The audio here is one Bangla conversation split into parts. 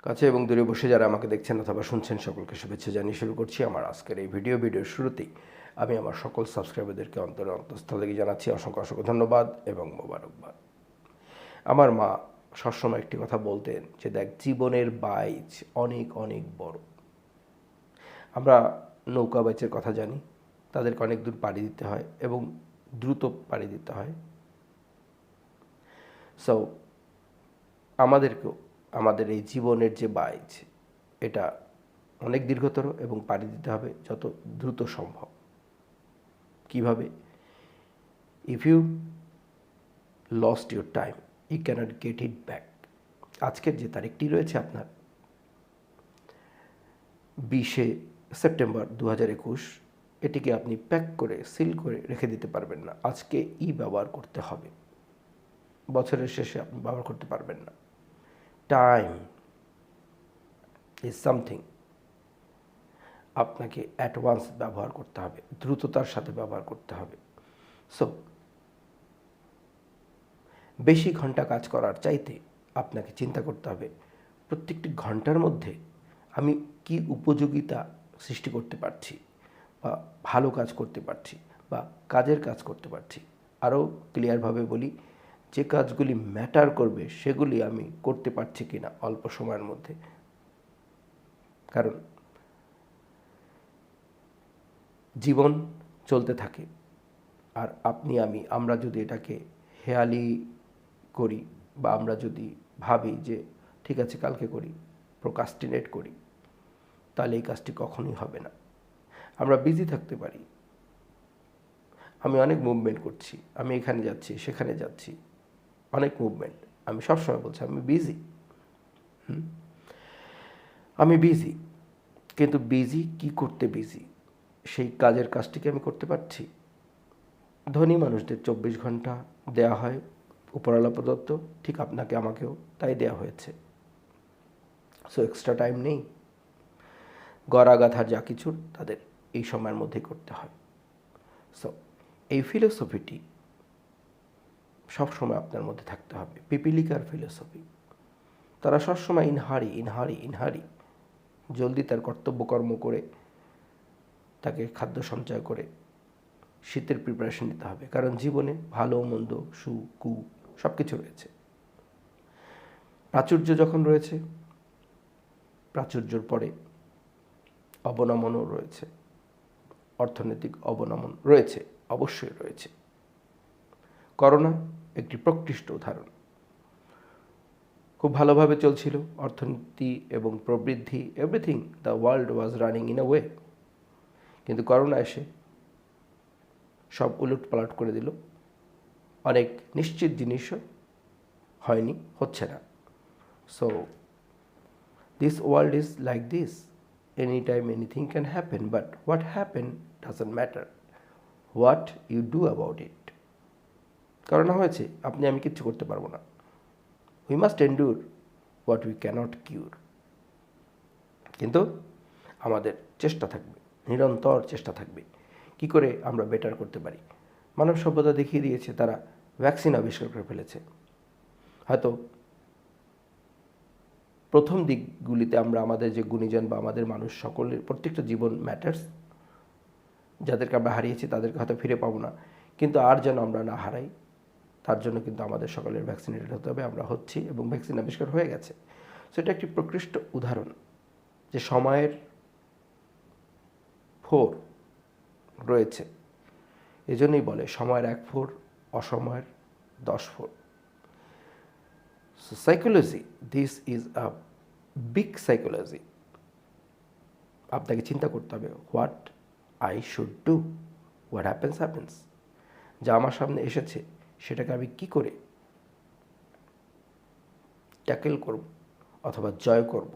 কাছে এবং দূরে বসে যারা আমাকে দেখছেন অথবা শুনছেন সকলকে শুভেচ্ছা জানিয়ে শুরু করছি আমার আজকের এই ভিডিওর শুরুতেই আমি আমার সকল সাবস্ক্রাইবারদেরকে অন্তঃস্থল থেকে জানাচ্ছি অসংখ্য ধন্যবাদ এবং মোবারকবাদ। আমার মা সবসময় একটি কথা বলতেন যে দেখ, জীবনের বাইচ অনেক অনেক বড়। আমরা নৌকা বাইচের কথা জানি, তাদেরকে অনেক দূর পাড়ি দিতে হয় এবং দ্রুত পাড়ি দিতে হয়। সো আমাদেরকেও আমাদের এই জীবনের যে বাইচ, এটা অনেক দীর্ঘতর এবং পাড়ি দিতে হবে যত দ্রুত সম্ভব। কিভাবে? If you lost your time, you can't get it back. আজকের যে তারিখটি রয়েছে আপনার 20শে সেপ্টেম্বর 2021, এটিকে আপনি প্যাক করে সিল করে রেখে দিতে পারবেন না। আজকে ব্যবহার করতে হবে, বছরের শেষে আপনি ব্যবহার করতে পারবেন না। টাইম ইজ সামথিং আপনাকে অ্যাডভান্স ব্যবহার করতে হবে, দ্রুততার সাথে ব্যবহার করতে হবে। সো বেশি ঘন্টা কাজ করার চাইতে আপনাকে চিন্তা করতে হবে প্রত্যেকটি ঘন্টার মধ্যে আমি কি উপযোগিতা সৃষ্টি করতে পারছি, বা ভালো কাজ করতে পারছি, বা কাজের কাজ করতে পারছি। আরও ক্লিয়ারভাবে বলি, যে কাজগুলি ম্যাটার করবে সেগুলি আমি করতে পারছি কি না অল্প সময়ের মধ্যে। কারণ জীবন চলতে থাকে, আর আপনি আমরা যদি এটাকে হেয়ালি করি, বা আমরা যদি ভাবি যে ঠিক আছে কালকে করি, প্রোকাস্টিনেট করি, তাহলে এই কাজটি কখনোই হবে না। আমরা বিজি থাকতে পারি, আমি অনেক মুভমেন্ট করছি, আমি এখানে যাচ্ছি সেখানে যাচ্ছি, অনেক মুভমেন্ট, আমি সবসময় বলছি আমি বিজি, আমি বিজি, কিন্তু বিজি কি করতে বিজি, সেই কাজের কাজটিকে আমি করতে পারছি? ধনী মানুষদের 24 ঘন্টা দেয়া হয় উপরওয়ালা প্রদত্ত, ঠিক আপনাকে আমাকেও তাই দেয়া হয়েছে। সো এক্সট্রা টাইম নেই, গড়াগাথার যা কিছুর তাদের এই সময়ের মধ্যেই করতে হয়। সো এই ফিলোসফিটি সবসময় আপনার মধ্যে থাকতে হবে, পিপিলিকার ফিলোসফি। তারা সবসময় ইনহারি জলদি তার কর্তব্যকর্ম করে, তাকে খাদ্য সঞ্চয় করে শীতের প্রিপারেশন নিতে হবে। কারণ জীবনে ভালো মন্দ সু কু সব কিছু রয়েছে। প্রাচুর্য যখন রয়েছে, প্রাচুর্যর পরে অবনমনও রয়েছে, অর্থনৈতিক অবনমন রয়েছে, অবশ্যই রয়েছে। করোনা একটি প্রকৃষ্ট উদাহরণ। খুব ভালোভাবে চলছিল অর্থনীতি এবং প্রবৃদ্ধি, everything, the world was running in a way. কিন্তু করোনা এসে সব উলটপালট করে দিল। অনেক নিশ্চিত জিনিসও হয়নি, হচ্ছে না। So this world is like this, any time anything can happen, but what happen doesn't matter, what you do about it. Corona হয়েছে, আপনি আমি কিচ্ছু করতে পারবো না। We must endure what we cannot cure. কিন্তু আমাদের চেষ্টা থাকবে, নিরন্তর চেষ্টা থাকবে কি করে আমরা বেটার করতে পারি। মানব সভ্যতা দেখিয়ে দিয়েছে, তারা ভ্যাকসিন আবিষ্কার করে ফেলেছে। হয়তো প্রথম দিকগুলিতে আমরা আমাদের যে গুণীজন বা আমাদের মানুষ সকলের প্রত্যেকটা জীবন ম্যাটার্স, যাদেরকে আমরা হারিয়েছি তাদেরকে হয়তো ফিরে পাবো না, কিন্তু আর যেন আমরা না হারাই তার জন্য কিন্তু আমাদের সকলের ভ্যাকসিনেটেড হতে হবে। আমরা হচ্ছি এবং ভ্যাকসিন আবিষ্কার হয়ে গেছে। সো এটা একটি প্রকৃষ্ট উদাহরণ যে সময়ের ফোর রয়েছে। এজন্যই বলে সময়ের 1 ফোর, অসময়ের 10 four. So psychology, this is a big psychology. আপনাকে চিন্তা করতে হবে, what I should do, what happens. যা আমার সামনে এসেছে সেটাকে আমি কি করে ট্যাকেল করব অথবা জয় করব।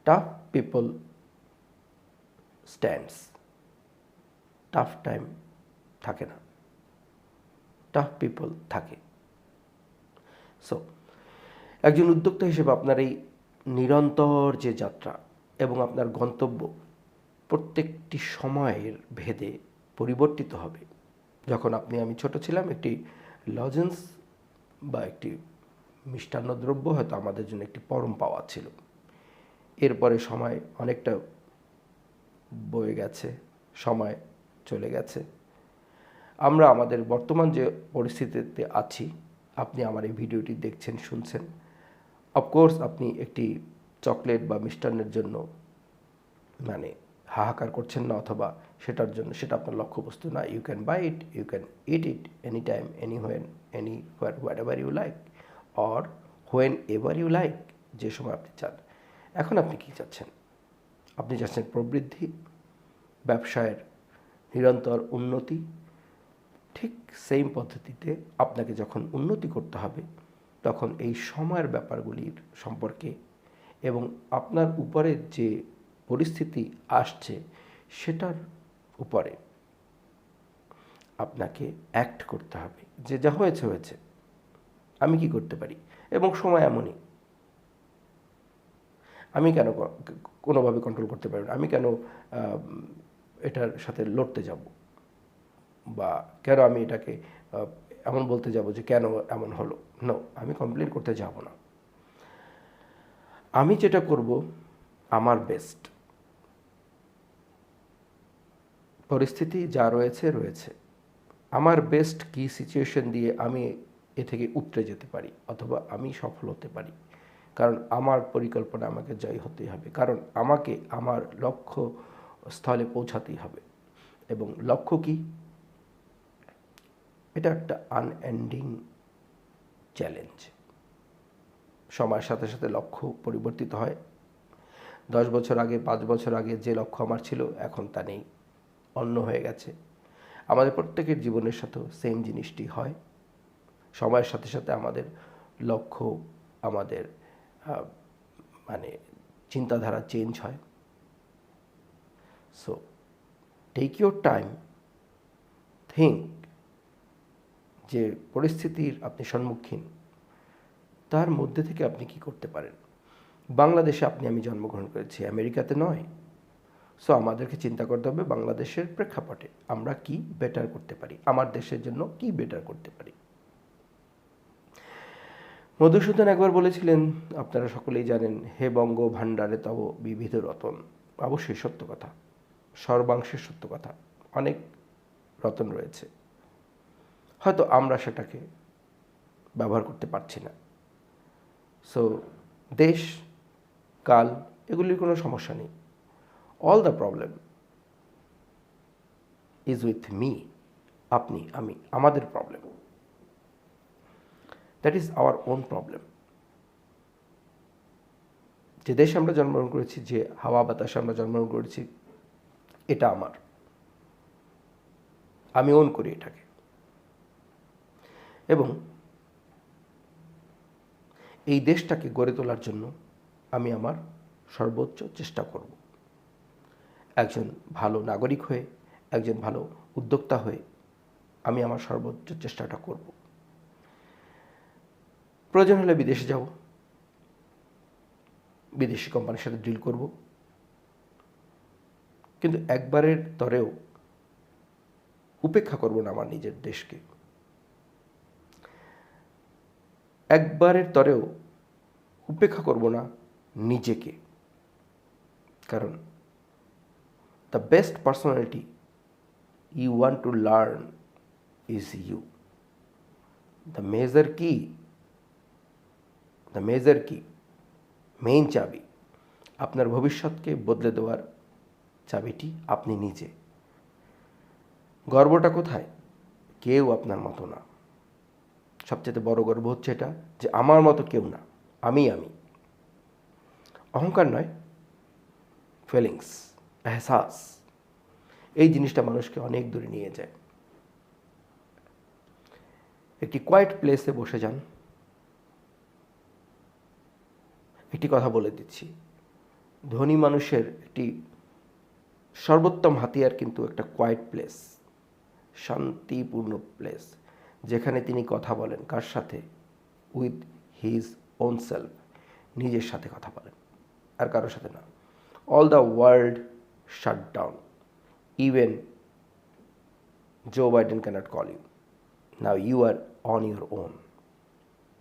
Tough people stands, tough time থাকে না, টাফ পিপল থাকে। সো একজন উদ্যোক্তা হিসেবে আপনার এই নিরন্তর যে যাত্রা এবং আপনার গন্তব্য প্রত্যেকটি সময়ের ভেদে পরিবর্তিত হবে। যখন আমি ছোট ছিলাম, একটি লজেন্স বা একটি মিষ্টান্নদ্রব্য হয়তো আমাদের জন্য একটি পরম পাওয়া ছিল। এরপরে সময় অনেকটা বয়ে গেছে, সময় চলে গেছে। আমরা আমাদের বর্তমান যে পরিস্থিতিতে আছি, আপনি আমার এই ভিডিওটি দেখছেন, শুনছেন, অফকোর্স আপনি একটি চকলেট বা মিষ্টান্নের জন্য মানে হাহাকার করছেন না, অথবা সেটার জন্য সেটা আপনার লক্ষ্যবস্তু না। You can buy it, you can eat it any time, anywhen, anywhere, whatever you like, or whenever you like, যে সময় আপনি চান। এখন আপনি কী চাচ্ছেন? আপনি চাচ্ছেন প্রবৃদ্ধি, ব্যবসায়ের নিরন্তর উন্নতি। ঠিক সেম পদ্ধতিতে আপনাকে যখন উন্নতি করতে হবে, তখন এই সময়ের ব্যাপারগুলির সম্পর্কে এবং আপনার উপরে যে পরিস্থিতি আসছে সেটার উপরে আপনাকে অ্যাক্ট করতে হবে, যে যা হয়েছে হয়েছে, আমি কি করতে পারি। এবং সময় এমনই, আমি কেন কোনোভাবে কন্ট্রোল করতে পারি না, আমি কেন এটার সাথে লড়তে যাব, বা কেন আমি এটাকে এমন বলতে যাব যে কেন এমন হলো। নো, আমি কমপ্লেন করতে যাব না। আমি যেটা করব, আমার বেস্ট। পরিস্থিতি যা রয়েছে রয়েছে, আমার বেস্ট কি সিচুয়েশন দিয়ে আমি এ থেকে উতরে যেতে পারি, অথবা আমি সফল হতে পারি। কারণ আমার পরিকল্পনা আমাকে জয় হতেই হবে, কারণ আমাকে আমার লক্ষ্য স্থলে পৌঁছাতেই হবে। এবং লক্ষ্য কি? এটা একটা আনএন্ডিং চ্যালেঞ্জ। সময়ের সাথে সাথে লক্ষ্য পরিবর্তিত হয়। 10 বছর আগে, 5 বছর আগে যে লক্ষ্য আমার ছিল, এখন তা নেই, অন্য হয়ে গেছে। আমাদের প্রত্যেকের জীবনের সাথেও সেম জিনিসটি হয়। সময়ের সাথে সাথে আমাদের লক্ষ্য, আমাদের মানে চিন্তাধারা চেঞ্জ হয়। So take your time, think যে পরিস্থিতির আপনি সম্মুখীন, তার মধ্যে থেকে আপনি কি করতে পারেন। বাংলাদেশে আমি জন্মগ্রহণ করেছি, আমেরিকাতে নয়। সো আমাদেরকে চিন্তা করতে হবে বাংলাদেশের প্রেক্ষাপটে আমরা কি বেটার করতে পারি, আমার দেশের জন্য কি বেটার করতে পারি। মধুসূদন একবার বলেছিলেন, আপনারা সকলেই জানেন, হে বঙ্গ ভাণ্ডারে তব বিবিধ রতন। অবশ্যই সত্য কথা, সর্বাংশের সত্য কথা। অনেক রতন রয়েছে, হয়তো আমরা সেটাকে ব্যবহার করতে পারছি না। সো দেশ, কাল, এগুলির কোনো সমস্যা নেই। All the problem is with me, আপনি, আমি, আমাদের problem. That is our own problem. যে দেশে আমরা জন্মগ্রহণ করেছি, যে হাওয়া বাতাসে আমরা জন্মগ্রহণ করেছি, এটা আমার, আমি ওন করি এটাকে। এবং এই দেশটাকে গড়ে তোলার জন্য আমি আমার সর্বোচ্চ চেষ্টা করব। একজন ভালো নাগরিক হয়ে, একজন ভালো উদ্যোক্তা হয়ে আমি আমার সর্বোচ্চ চেষ্টাটা করব। প্রয়োজন হলে বিদেশে যাব, বিদেশি কোম্পানির সাথে ডিল করব, কিন্তু একবারের তরেও উপেক্ষা করব না আমার নিজের দেশকে। একবারের তরেও উপেক্ষা করব না নিজেকে। কারণ the best personality you want to learn is you. The measure key, main চাবি, আপনার ভবিষ্যৎকে বদলে দেওয়ার চাবিটি আপনি নিজে। গর্বটা কোথায়? কেউ আপনার মতো না। সবচেয়ে বড় গর্ব হচ্ছে এটা, যে আমার মতো কেউ না, আমি। অহংকার নয়, ফিলিংস, এহসাস, এই জিনিসটা মানুষকে অনেক দূরে নিয়ে যায়। একটি কোয়াইট প্লেসে বসে যান। একটি কথা বলে দিচ্ছি, ধনী মানুষের একটি সর্বোত্তম হাতিয়ার কিন্তু একটা কোয়াইট প্লেস, শান্তিপূর্ণ প্লেস, যেখানে তিনি কথা বলেন কার সাথে? উইথ হিজ ওন সেলফ, নিজের সাথে কথা বলেন, আর কারোর সাথে না। All the world shut down, even Joe Biden cannot call you. Now you are on your own.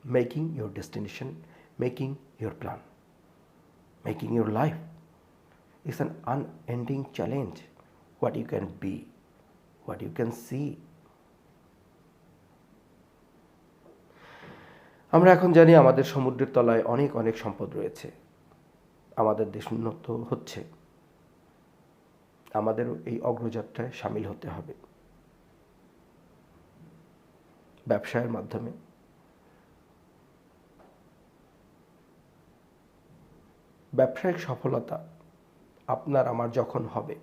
making your destination, making your plan, making your life is an unending challenge. What you can be, what you can see. আমরা এখন জানি আমাদের সমুদ্রের তলায় অনেক অনেক সম্পদ রয়েছে, আমাদের দেশ উন্নত হচ্ছে, আমাদেরও এই অগ্রযাত্রায় সামিল হতে হবে ব্যবসায়ের মাধ্যমে। ব্যবসায়িক সফলতা আপনার আমার যখন হবে,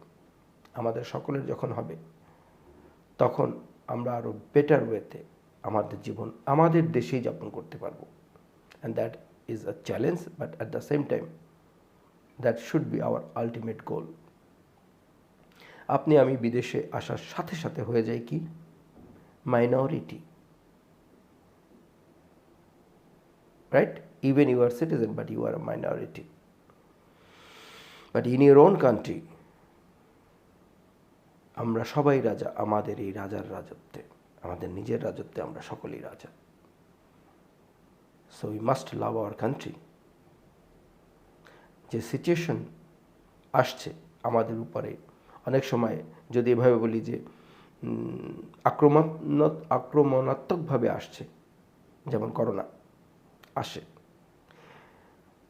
আমাদের সকলের যখন হবে, তখন আমরা আরও বেটার ওয়েতে আমাদের জীবন আমাদের দেশেই যাপন করতে পারবো। And that is a challenge, but at the same time that should be our ultimate goal. আপনি আমি বিদেশে আসার সাথে সাথে হয়ে যাই কি minority, right? Even you are citizen, but you are a minority. But in your own country আমরা সবাই রাজা, আমাদের এই রাজার রাজত্বে, আমাদের নিজের রাজত্বে আমরা সকলেই রাজা। So we must love our country. যে সিচুয়েশন আসছে আমাদের উপরে, অনেক সময় যদি এভাবে বলি যে আক্রমণাত্মকভাবে আসছে, যেমন করোনা আসে,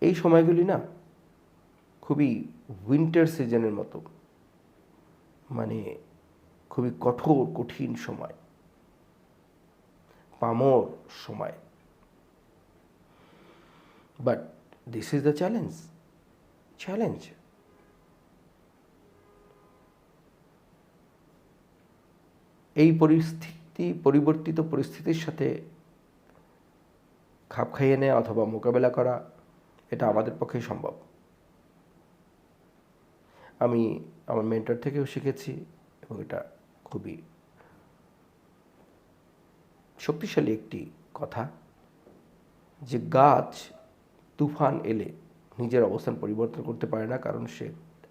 এই সময়গুলি না খুবই উইন্টার সিজনের মতো, মানে খুবই কঠোর কঠিন সময়, পামর সময়। But this is the challenge. এই পরিবর্তিত পরিস্থিতির সাথে খাপ খাইয়ে নেওয়া অথবা মোকাবেলা করা, এটা আমাদের পক্ষেই সম্ভব। আমি আমার মেন্টর থেকেও শিখেছি এবং এটা খুবই শক্তিশালী একটি কথা, যে গাছ তুফান এলে নিজের অবস্থান পরিবর্তন করতে পারে না, কারণ সে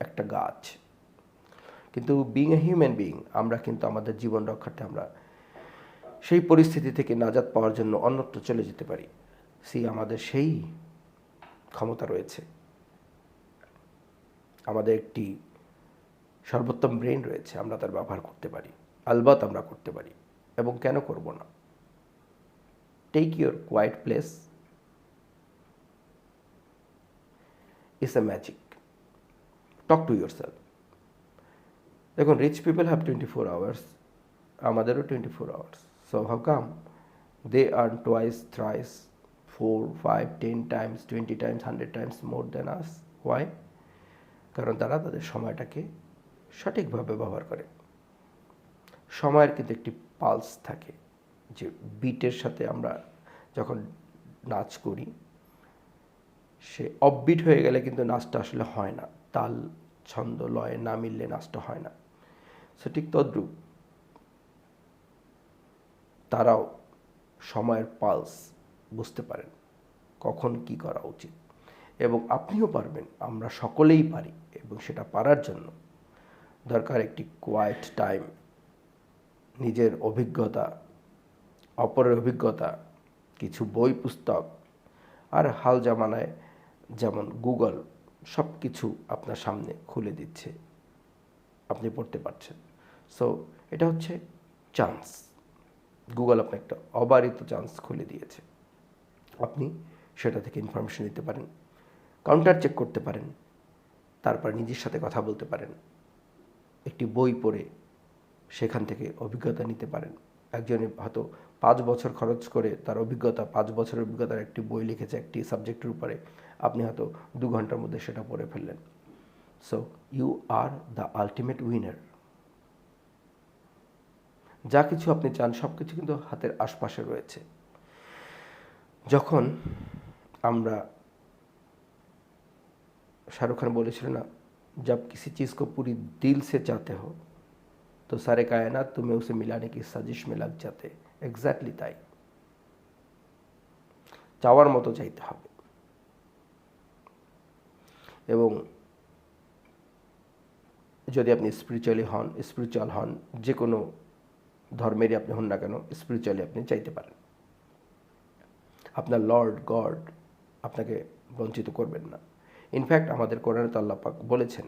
একটা গাছ। কিন্তু বিং এ হিউম্যান বিং, আমরা কিন্তু আমাদের জীবন রক্ষার্থে আমরা সেই পরিস্থিতি থেকে নাজাত পাওয়ার জন্য অন্যত্র চলে যেতে পারি। আমাদের সেই ক্ষমতা রয়েছে, আমাদের একটি সর্বোত্তম ব্রেন রয়েছে, আমরা তার ব্যবহার করতে পারি, আলবাত আমরা করতে পারি, এবং কেন করব না। Take your quiet place is a magic. Talk to yourself. দেখুন, রিচ পিপল হ্যাভ 24 hours, আমাদেরও 24 hours. So how come they earn twice, thrice, 4, 5, 10 times, 20 times, 100 times more than us? Why? কারণ তারা তাদের সময়টাকে সঠিকভাবে ব্যবহার করে। সময়ের কিন্তু একটি পালস থাকে, যে বিটের সাথে আমরা যখন নাচ করি, সে অফবিট হয়ে গেলে কিন্তু নাচটা আসলে হয় না, তাল ছন্দ লয়ে না মিললে নাচটা হয় না। সে ঠিক তদ্রূপ তারাও সময়ের পালস বুঝতে পারেন, কখন কি করা উচিত, এবং আপনিও পারবেন, আমরা সকলেই পারি। এবং সেটা পারার জন্য দরকার একটি কোয়াইট টাইম, নিজের অভিজ্ঞতা, অপরের অভিজ্ঞতা, কিছু বই পুস্তক, আর হাল জামানায় যেমন গুগল সব কিছু আপনার সামনে খুলে দিচ্ছে, আপনি পড়তে পারছেন। সো এটা হচ্ছে চান্স। গুগল আপনাকে একটা অবারিত চান্স খুলে দিয়েছে, আপনি সেটা থেকে ইনফরমেশন নিতে পারেন, কাউন্টার চেক করতে পারেন, তারপর নিজের সাথে কথা বলতে পারেন, একটি বই পড়ে সেখান থেকে অভিজ্ঞতা নিতে পারেন। একজনে হয়তো 5 বছর খরচ করে তার অভিজ্ঞতা, 5 বছরের অভিজ্ঞতার একটি বই লিখেছে একটি সাবজেক্টের উপরে, আপনি হয়তো 2 ঘন্টার মধ্যে সেটা পড়ে ফেললেন। So you are the ultimate winner. যা কিছু আপনি চান সব কিছু কিন্তু হাতের আশপাশে রয়েছে। যখন আমরা, শাহরুখ খান বলেছিল না, जब किसी चीज़ को पूरी दिल से चाहते हो तो सारे कायनात तुम्हें उसे मिलाने की साजिश में लग जाते। এক্স্যাক্টলি তাই, চাওয়ার মতো চাইতে হবে। এবং যদি আপনি স্পিরিচুয়াল হন, যে কোনো ধর্মেরই আপনি হন না কেন, স্পিরিচুয়ালি আপনি চাইতে পারেন। আপনার লর্ড গড আপনাকে বঞ্চিত করবেন না। ইনফ্যাক্ট আমাদের কোরআনে তো আল্লাহ পাক বলেছেন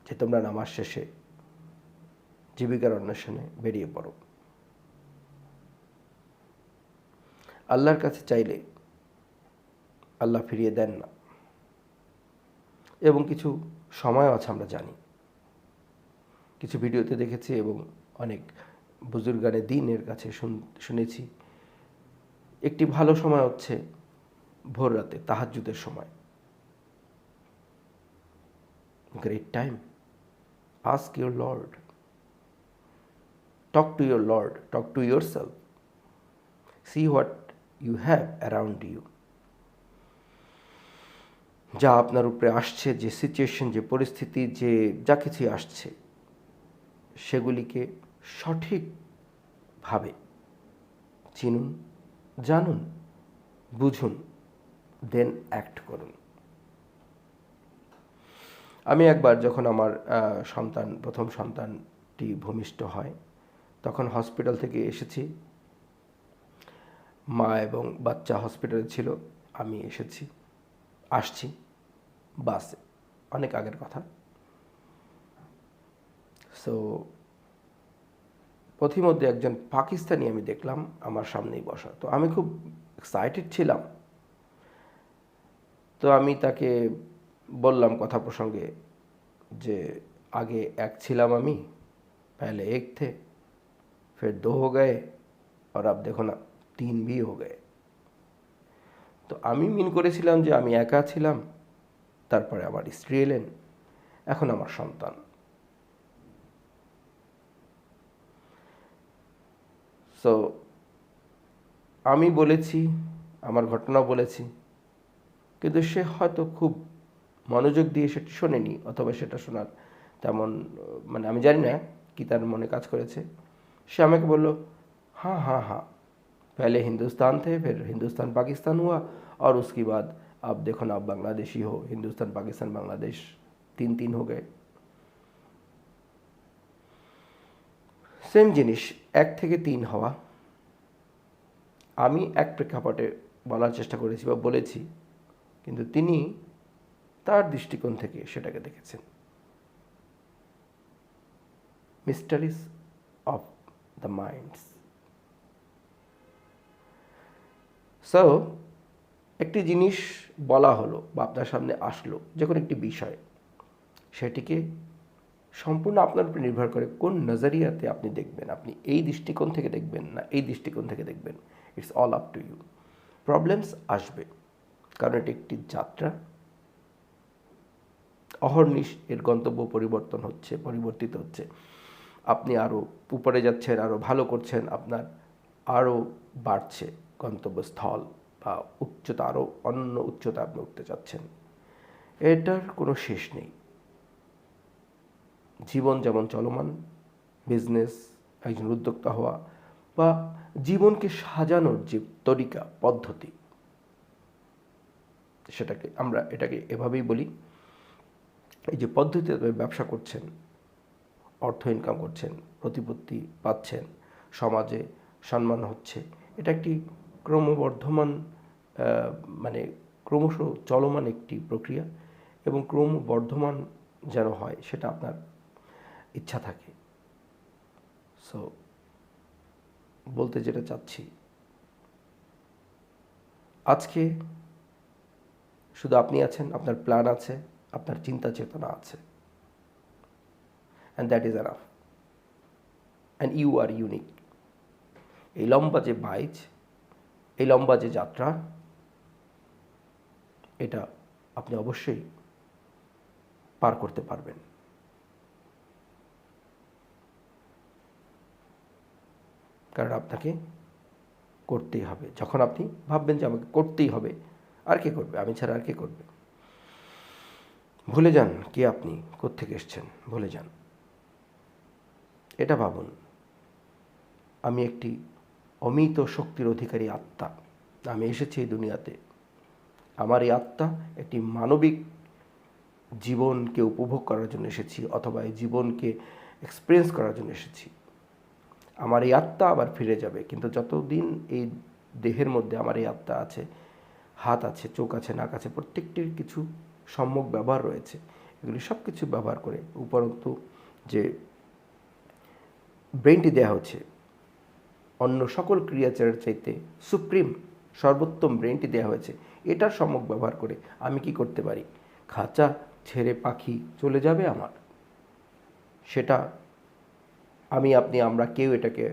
যে তোমরা নামাজ শেষে জীবিকার অন্বেষণে বেরিয়ে পড়ো। আল্লাহর কাছে চাইলে আল্লাহ ফিরিয়ে দেন না, এবং কিছু সময়ও আছে আমরা জানি, কিছু ভিডিওতে দেখেছি এবং অনেক বুজুর্গানে দিনের কাছে শুনেছি, একটি ভালো সময় হচ্ছে ভোর রাতে তাহাজ্জুদের সময়। Great time. Ask your lord, talk to your lord, talk to yourself, see what you have around you. যা আপনার উপরে আসছে, যে সিচুয়েশন, যে পরিস্থিতি, যে যা কিছুই আসছে, সেগুলিকে সঠিকভাবে চিনুন, জানুন, বুঝুন, দেন অ্যাক্ট করুন। আমি একবার যখন আমার প্রথম সন্তানটি ভূমিষ্ঠ হয়, তখন হসপিটাল থেকে এসেছি, মা এবং বাচ্চা হসপিটালে ছিল, আমি আসছি বাসে, অনেক আগের কথা। সো পথিমধ্যে একজন পাকিস্তানি আমি দেখলাম আমার সামনেই বসা। তো আমি খুব এক্সাইটেড ছিলাম। তো আমি তাকে বললাম কথা প্রসঙ্গে যে आगे एक ছিলাম আমি, पहले एक थे, फिर 2 हो गए और अब देखो ना 3 भी हो गए। তো আমি মিন করেছিলাম যে আমি একা ছিলাম, তারপরে আমার স্ত্রী এলেন, এখন আমার সন্তান। সো আমি বলেছি, আমার ঘটনা বলেছি, কিন্তু সে হয়তো খুব মনোযোগ দিয়ে সেটা শোনেনি, অথবা সেটা শোনার তেমন আমি জানি না কি তার মনে কাজ করেছে। সে আমাকে বলল, हाँ हाँ हाँ, पहले हिंदुस्तान थे, फिर हिंदुस्तान पाकिस्तान हुआ, और उसके बाद अब देखो ना, आप बांग्लादेशी हो, हिंदुस्तान पाकिस्तान बांग्लादेश 3 हो गए। সেম জিনিস, 1 থেকে 3 হওয়া। আমি এক প্রেক্ষাপটে বলার চেষ্টা করেছি বা বলেছি, কিন্তু তিনি তার দৃষ্টিকোণ থেকে সেটাকে দেখেছেন। মিস্টারিজ অফ দ্য মাইন্ডস। সো একটি জিনিস বলা হলো বা আপনার সামনে আসলো, যে কোনো একটি বিষয়, সেটিকে সম্পূর্ণ আপনার উপর নির্ভর করে কোন নজরিয়াতে আপনি দেখবেন। আপনি এই দৃষ্টিকোণ থেকে দেখবেন না এই দৃষ্টিকোণ থেকে দেখবেন, it's all up to you. Problems আসবে, কারণ এটি একটি যাত্রা। অহর্নিশ এর গন্তব্য পরিবর্তিত হচ্ছে। আপনি আরও উপরে যাচ্ছেন, আরও ভালো করছেন, আপনার আরও বাড়ছে গন্তব্যস্থল বা উচ্চতা, আরও অন্য উচ্চতা আপনি উঠতে চাচ্ছেন। এটার কোনো শেষ নেই। জীবন যেমন চলমান, বিজনেস, একজন উদ্যোক্তা হওয়া বা জীবনকে সাজানোর যে তরিকা, পদ্ধতি, এটাকে এভাবেই বলি। এই যে পদ্ধতিতে ব্যবসা করছেন, অর্থ ইনকাম করছেন, প্রতিপত্তি পাচ্ছেন, সমাজে সম্মান হচ্ছে, এটা একটি ক্রমবর্ধমান ক্রমশ চলমান একটি প্রক্রিয়া, এবং ক্রমবর্ধমান যেন হয় সেটা আপনার ইচ্ছা থাকে। সো বলতে যেটা চাচ্ছি, আজকে শুধু আপনি আছেন, আপনার প্ল্যান আছে, আপনার চিন্তা চেতনা আছে, and that is enough, and you are unique. এই লম্বা যে বাইচ, এই লম্বা যে যাত্রা, এটা আপনি অবশ্যই পার করতে পারবেন। কারণ আপনাকে করতেই হবে। যখন আপনি ভাববেন যে আমাকে করতেই হবে, আর কে করবে, আমি ছাড়া আর কে করবে, ভুলে যান কে আপনি, কোত্থেকে এসেছেন, ভুলে যান। এটা ভাবুন, আমি একটি অমিত শক্তির অধিকারী আত্মা। আমি এসেছি এই দুনিয়াতে, আমার এই আত্মা একটি মানবিক জীবনকে উপভোগ করার জন্য এসেছি, অথবা এই জীবনকে এক্সপিরিয়েন্স করার জন্য এসেছি। আমার এই আত্মা আবার ফিরে যাবে, কিন্তু যতদিন এই দেহের মধ্যে আমার এই আত্মা আছে, হাত আছে, চোখ আছে, নাক আছে, প্রত্যেকটির কিছু সম্যক ব্যবহার রয়েছে। এগুলি সব কিছু ব্যবহার করে উপরন্তু যে ব্রেনটি দেওয়া হচ্ছে, অন্য সকল ক্রিয়াচারের চাইতে সুপ্রিম সর্বোত্তম ব্রেনটি দেওয়া হয়েছে, এটার সম্যক ব্যবহার করে আমি কি করতে পারি? খাঁচা ছেড়ে পাখি চলে যাবে আমার, সেটা আমি, আপনি, আমরা কেউ এটাকে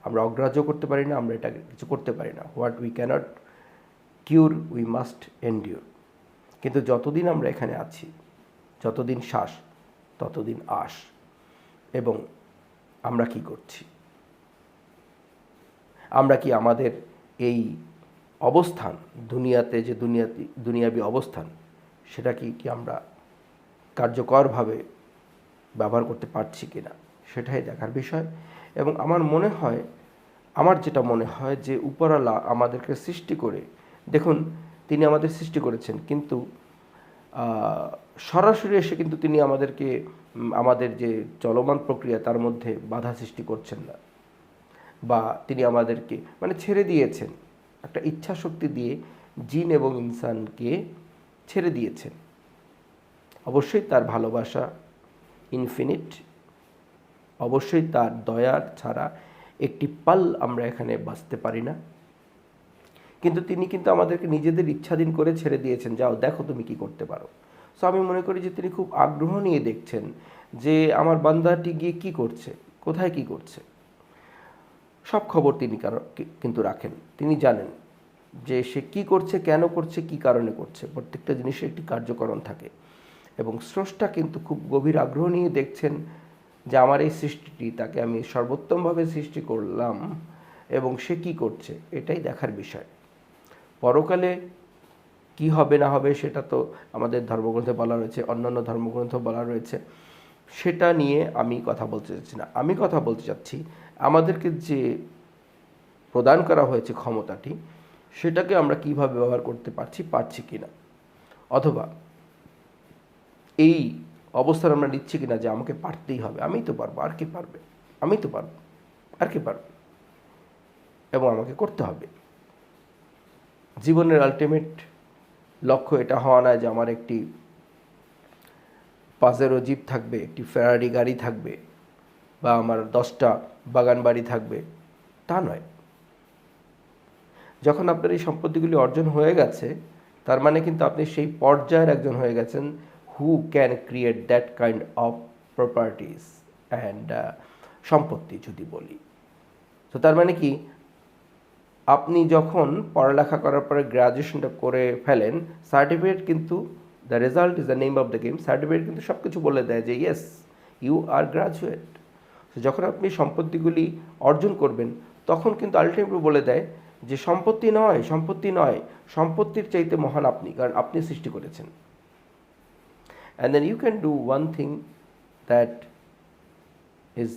আমরা অগ্রাহ্য করতে পারি না, আমরা এটাকে কিছু করতে পারি না। What we cannot cure we must endure. কিন্তু যতদিন আমরা এখানে আছি, যতদিন শ্বাস ততদিন আশ। এবং আমরা কি করছি? আমরা কি আমাদের এই অবস্থান দুনিয়াতে, যে দুনিয়াবী অবস্থান, সেটা কি আমরা কার্যকরভাবে ব্যবহার করতে পারছি কি না, সেটাই দেখার বিষয়। এবং আমার যেটা মনে হয় যে উপরওয়ালা আমাদেরকে সৃষ্টি করে, দেখুন তিনি আমাদের সৃষ্টি করেছেন, কিন্তু সরাসরি এসে কিন্তু তিনি আমাদেরকে আমাদের যে চলমান প্রক্রিয়া তার মধ্যে বাধা সৃষ্টি করছেন না, বা তিনি আমাদেরকে ছেড়ে দিয়েছেন, একটা ইচ্ছা শক্তি দিয়ে জিন এবং ইনসানকে ছেড়ে দিয়েছেন। অবশ্যই তার ভালোবাসা ইনফিনিট, অবশ্যই তার দয়ার ছাড়া একটি পাল আমরা এখানে বাঁচতে পারি না। কিন্তু তিনি কিন্তু আমাদেরকে নিজেদের ইচ্ছাধীন করে ছেড়ে দিয়েছেন, যাও দেখো তুমি কি করতে পারো। সো আমি মনে করি যে তিনি খুব আগ্রহ নিয়ে দেখছেন যে আমার বান্দাটি গিয়ে কি করছে, কোথায় কি করছে। সব খবর তিনি কিন্তু রাখেন, তিনি জানেন যে সে কি করছে, কেন করছে, কি কারণে করছে। প্রত্যেকটা জিনিসের একটি কার্যকরণ থাকে। এবং স্রষ্টা কিন্তু খুব গভীর আগ্রহ নিয়ে দেখছেন যে আমার এই সৃষ্টিটি, তাকে আমি সর্বোত্তমভাবে সৃষ্টি করলাম এবং সে কি করছে, এটাই দেখার বিষয়। পরকালে কি হবে না হবে সেটা তো আমাদের ধর্মগ্রন্থে বলা রয়েছে, অন্যান্য ধর্মগ্রন্থ বলা রয়েছে, সেটা নিয়ে আমি কথা বলতে চাচ্ছি না। আমি কথা বলতে চাচ্ছি আমাদেরকে যে প্রদান করা হয়েছে ক্ষমতাটি, সেটাকে আমরা কিভাবে ব্যবহার করতে পারছি কিনা, অথবা এই অবস্থান আমরা নিচ্ছি কিনা যে আমাকে পারতেই হবে, আমিই তো পারবো, আর কি পারবে, আমি তো পারবো, আর কি পারবে, এবং আমাকে করতে হবে। জীবনের আলটিমেট লক্ষ্য এটা হওয়া না যে আমার একটি পাজেরো জিপ থাকবে, একটি ফেরারি গাড়ি থাকবে, বা আমার 10টা বাগান বাড়ি থাকবে, তা নয়। যখন আপনার এই সম্পত্তিগুলি অর্জন হয়ে গেছে, তার মানে কিন্তু আপনি সেই পর্যায়ের একজন হয়ে গেছেন who can create that kind of properties and সম্পত্তি যদি বলি। তো তার মানে কি, আপনি যখন পড়ালেখা করার পরে গ্র্যাজুয়েশনটা করে ফেলেন, সার্টিফিকেট কিন্তু the result is the name of the game. Certificate কিন্তু সব কিছু বলে দেয় যে ইয়েস ইউ আর গ্র্যাজুয়েট। তো যখন আপনি সম্পত্তিগুলি অর্জন করবেন, তখন কিন্তু আলটিমেটলি বলে দেয় যে সম্পত্তি নয়, সম্পত্তির চাইতে মহান আপনি, কারণ আপনি সৃষ্টি করেছেন। And then you can do one thing that is,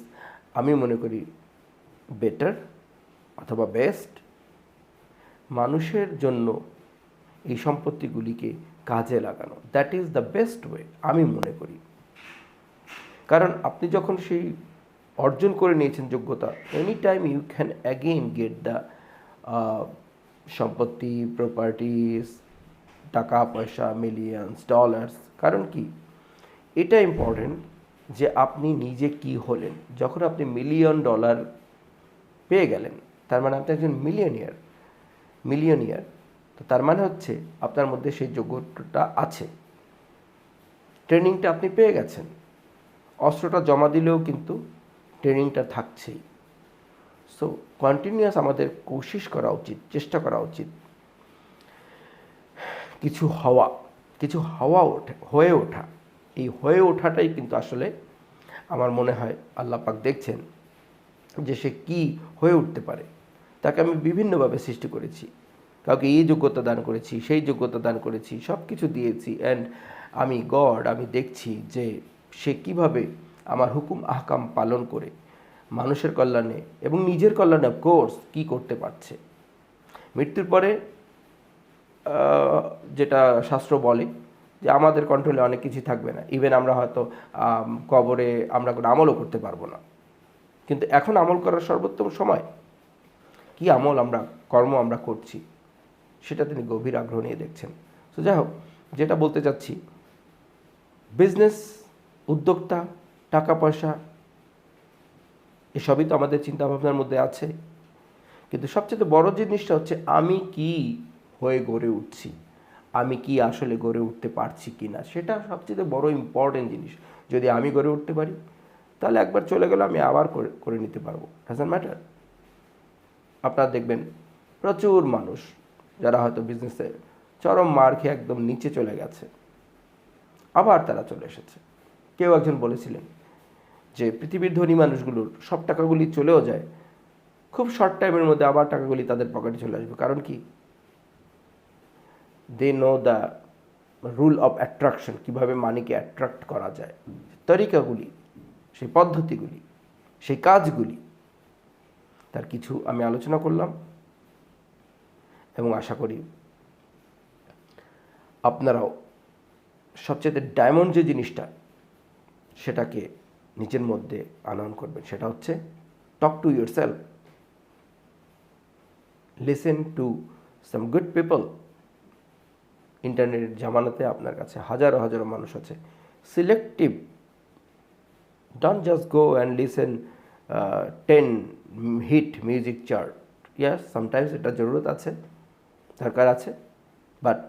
আমি মনে করি বেটার অথবা বেস্ট, মানুষের জন্য এই সম্পত্তিগুলিকে কাজে লাগানো। That is the best way আমি মনে করি। কারণ আপনি যখন সেই অর্জন করে নিয়েছেন যোগ্যতা, any time you can again get the সম্পত্তি, প্রপার্টিস, টাকা পয়সা, মিলিয়ন্স, ডলার্স। কারণ কি, এটা ইম্পর্টেন্ট যে আপনি নিজে কি হলেন। যখন আপনি $1,000,000 পেয়ে গেলেন, তার মানে আপনি একজন মিলিয়নিয়ার। তো তার মানে হচ্ছে আপনার মধ্যে সেই যোগ্যতাটা আছে, ট্রেনিংটা আপনি পেয়ে গেছেন। অস্ত্রটা জমা দিলেও কিন্তু ট্রেনিংটা থাকছেই। সো কন্টিনিউয়াস আমাদের কোশিশ করা উচিত, চেষ্টা করা উচিত কিছু হয়ে ওঠা। এই হয়ে ওঠাটাই কিন্তু আসলে আমার মনে হয় আল্লাহ পাক দেখছেন যে সে কি হয়ে উঠতে পারে। তাকে আমি বিভিন্নভাবে সৃষ্টি করেছি, কাউকে এই যোগ্যতা দান করেছি, সেই যোগ্যতা দান করেছি, সব কিছু দিয়েছি। অ্যান্ড আমি দেখছি যে সে কিভাবে আমার হুকুম আহকাম পালন করে মানুষের কল্যাণে এবং নিজের কল্যাণে অফকোর্স কী করতে পারছে। মৃত্যুর পরে যেটা শাস্ত্র বলে যে আমাদের কন্ট্রোলে অনেক কিছু থাকবে না, ইভেন আমরা হয়তো কবরে আমরা কোনো আমলও করতে পারবো না। কিন্তু এখন আমল করার সর্বোত্তম সময়। কী কর্ম আমরা করছি, সেটা তিনি গভীর আগ্রহ নিয়ে দেখছেন। তো যাই হোক, যেটা বলতে চাচ্ছি, বিজনেস, উদ্যোক্তা, টাকা পয়সা এসবই তো আমাদের চিন্তাভাবনার মধ্যে আছে, কিন্তু সবচেয়ে বড় জিনিসটা হচ্ছে আমি কি হয়ে গড়ে উঠছি, আমি কি আসলে গড়ে উঠতে পারছি কি না, সেটা সবচেয়ে বড় ইম্পর্টেন্ট জিনিস। যদি আমি গড়ে উঠতে পারি, তাহলে একবার চলে গেলে আমি আবার করে নিতে পারবো, ডাজন্ট ম্যাটার। আপনারা দেখবেন প্রচুর মানুষ যারা হয়তো বিজনেসে চরম মার খেয়ে একদম নিচে চলে গেছে, আবার তারা চলে এসেছে। কেউ একজন বলেছিলেন যে পৃথিবীর ধনী মানুষগুলোর সব টাকাগুলি চলেও যায়, খুব শর্ট টাইমের মধ্যে আবার টাকাগুলি তাদের পকেটে চলে আসবে। কারণ কি? They know the rule of attraction, কীভাবে মানিকে অ্যাট্রাক্ট করা যায়, তরিকাগুলি, সেই পদ্ধতিগুলি, সেই কাজগুলি, তার কিছু আমি আলোচনা করলাম এবং আশা করি আপনারাও সবচেয়ে ডায়মন্ড যে জিনিসটা, সেটাকে নিজের মধ্যে আনয়ন করবেন। সেটা হচ্ছে talk to yourself, listen to some good people. ইন্টারনেটের জামানাতে আপনার কাছে হাজারো হাজারো মানুষ আছে, selective. Don't just go and listen 10 hit music chart. Yes, sometimes এটা জরুরত আছে, দরকার আছে, বাট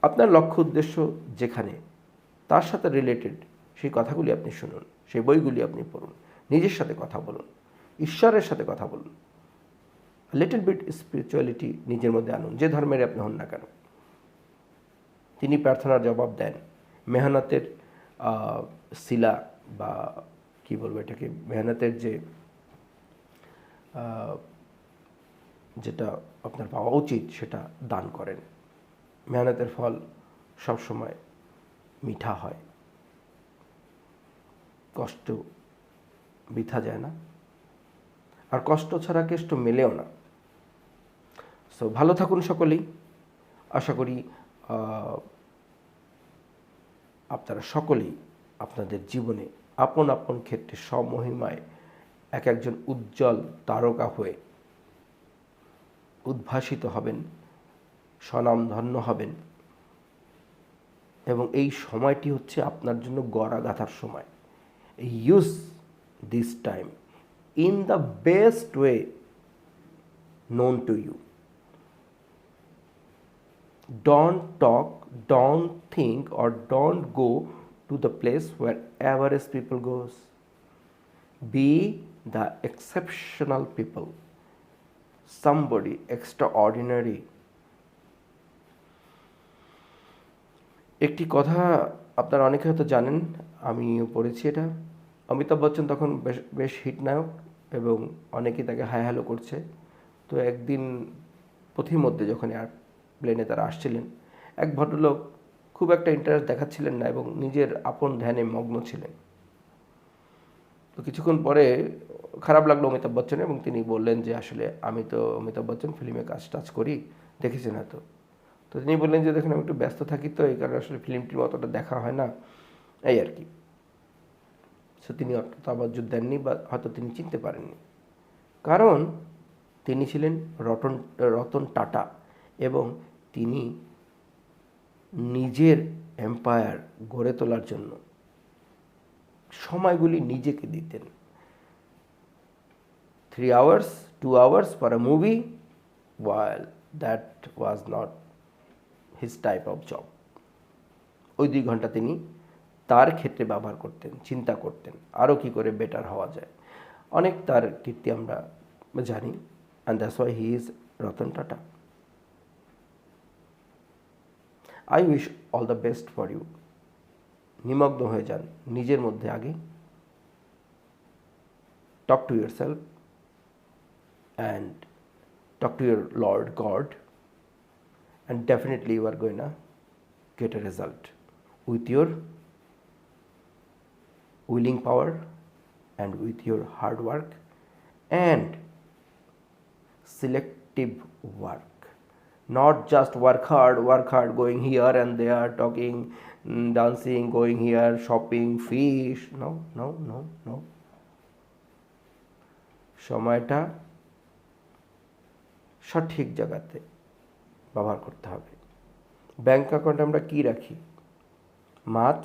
আপনার লক্ষ্য উদ্দেশ্য যেখানে, তার সাথে রিলেটেড সেই কথাগুলি আপনি শুনুন, সেই বইগুলি আপনি পড়ুন, নিজের সাথে কথা বলুন, ঈশ্বরের সাথে কথা বলুন, লিটল বিট স্পিরিচুয়ালিটি নিজের মধ্যে আনুন, যে ধর্মের আপনি হন না কেন। তিনি প্রার্থনার জবাব দেন। মেহনতের শিলা বা কি বলবো এটাকে, মেহনতের যেটা আপনার পাওয়া উচিত সেটা দান করেন। মেহনতের ফল সবসময় মিঠা হয়, কষ্ট বৃথা যায় না, আর কষ্ট ছাড়া কেষ্ট মেলেও না। সো ভালো থাকুন সকলেই। আশা করি আপনারা সকলেই আপনাদের জীবনে আপন আপন ক্ষেত্রে স্বমহিমায় এক একজন উজ্জ্বল তারকা হয়ে উদ্ভাসিত হবেন, স্বনামধন্য হবেন, এবং এই সময়টি হচ্ছে আপনার জন্য গড়া গাথার সময়। Use this time in the best way known to you. Don't talk, don't think, or don't go to the place where average people goes. Be the exceptional people, somebody extraordinary. একটি কথা আপনারা অনেকে হয়তো জানেন, আমিও পড়েছি এটা। অমিতাভ বচ্চন তখন বেশ হিট নায়ক এবং অনেকেই তাকে হাই হ্যালো করছে। তো একদিন পথিমধ্যে যখন এয়ারপ্লেনে তারা আসছিলেন, এক ভদ্রলোক খুব একটা ইন্টারেস্ট দেখাচ্ছিলেন না এবং নিজের আপন ধ্যানে মগ্ন ছিলেন। তো কিছুক্ষণ পরে খারাপ লাগলো অমিতাভ বচ্চনের এবং তিনি বললেন যে আসলে আমি তো অমিতাভ বচ্চন ফিল্মে কাজ টাজ করি, দেখেছেন হয়তো। তো তিনি বললেন যে দেখুন, আমি একটু ব্যস্ত থাকি, তো এই কারণে আসলে ফিল্মটির অতটা দেখা হয় না, এই আর কি। সো তিনি অত তাবাজ্জুদ দেননি বা হয়তো তিনি চিনতে পারেননি, কারণ তিনি ছিলেন রতন টাটা এবং তিনি নিজের এম্পায়ার গড়ে তোলার জন্য সময়গুলি নিজেকে দিতেন। 3 hours, 2 hours for a movie, while that was not his type of job. ওই 2 ঘন্টা তিনি তার ক্ষেত্রে ব্যবহার করতেন, চিন্তা করতেন আরও কী করে বেটার হওয়া যায়। অনেক তার কীর্তি আমরা জানি, and that's why he is Ratan Tata. I wish all the best for you. নিমগ্ন হয়ে যান নিজের মধ্যে আগে, talk to yourself and talk to your Lord God, and definitely you are going to get a result with your willing power and with your hard work and selective work. Not just work hard, going here and there, talking, dancing, going here, shopping, fish. No. সময়টা সঠিক জায়গাতে ব্যবহার করতে হবে। ব্যাংক অ্যাকাউন্টে আমরা কি রাখি? মাছ,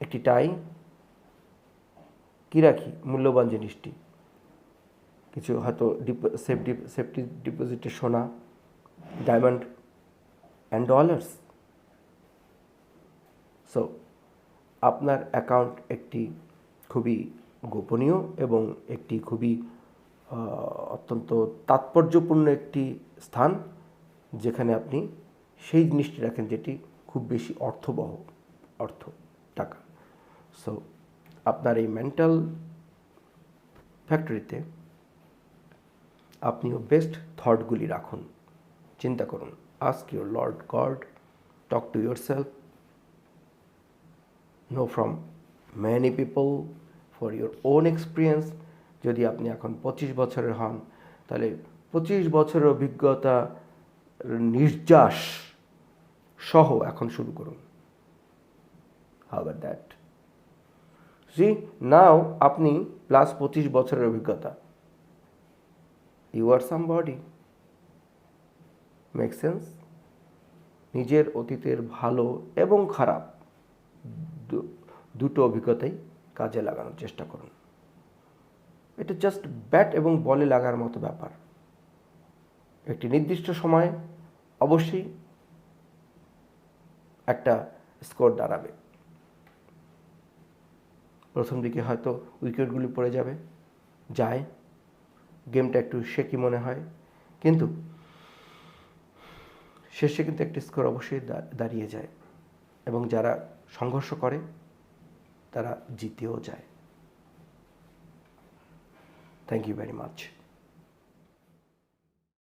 একটি টাই, কি রাখি? মূল্যবান জিনিসটি, কিছু হয়তো সেফটি ডিপোজিটে সোনা, ডায়মন্ড অ্যান্ড ডলার্স। সো আপনার অ্যাকাউন্ট একটি খুবই গোপনীয় এবং একটি খুবই অত্যন্ত তাৎপর্যপূর্ণ একটি স্থান, যেখানে আপনি সেই জিনিসটি রাখেন যেটি খুব বেশি টাকা। সো আপনার এই মেন্টাল ফ্যাক্টরিতে আপনিও বেস্ট থটগুলি রাখুন, চিন্তা করুন, ask your lord God, talk to yourself, know from many people, for your own experience. যদি আপনি এখন 25 বছরের হন, তাহলে 25 বছরের অভিজ্ঞতা নির্যাস সহ এখন শুরু করুন। How about that? See now আপনি প্লাস 25 বছরের অভিজ্ঞতা, you are somebody. Make sense? নিজের অতীতের ভালো এবং খারাপ দুটো অভিজ্ঞতাই কাজে লাগানোর চেষ্টা করুন। এটা জাস্ট ব্যাট এবং বলে লাগার মতো ব্যাপার। একটি নির্দিষ্ট সময়ে অবশ্যই একটা স্কোর দাঁড়াবে। প্রথম দিকে হয়তো উইকেটগুলি পড়ে যায়, গেমটা একটু শেকি মনে হয়, কিন্তু শেষে কিন্তু একটি স্কোর অবশ্যই দাঁড়িয়ে যায়, এবং যারা সংঘর্ষ করে তারা জিতেও যায়। Thank you very much.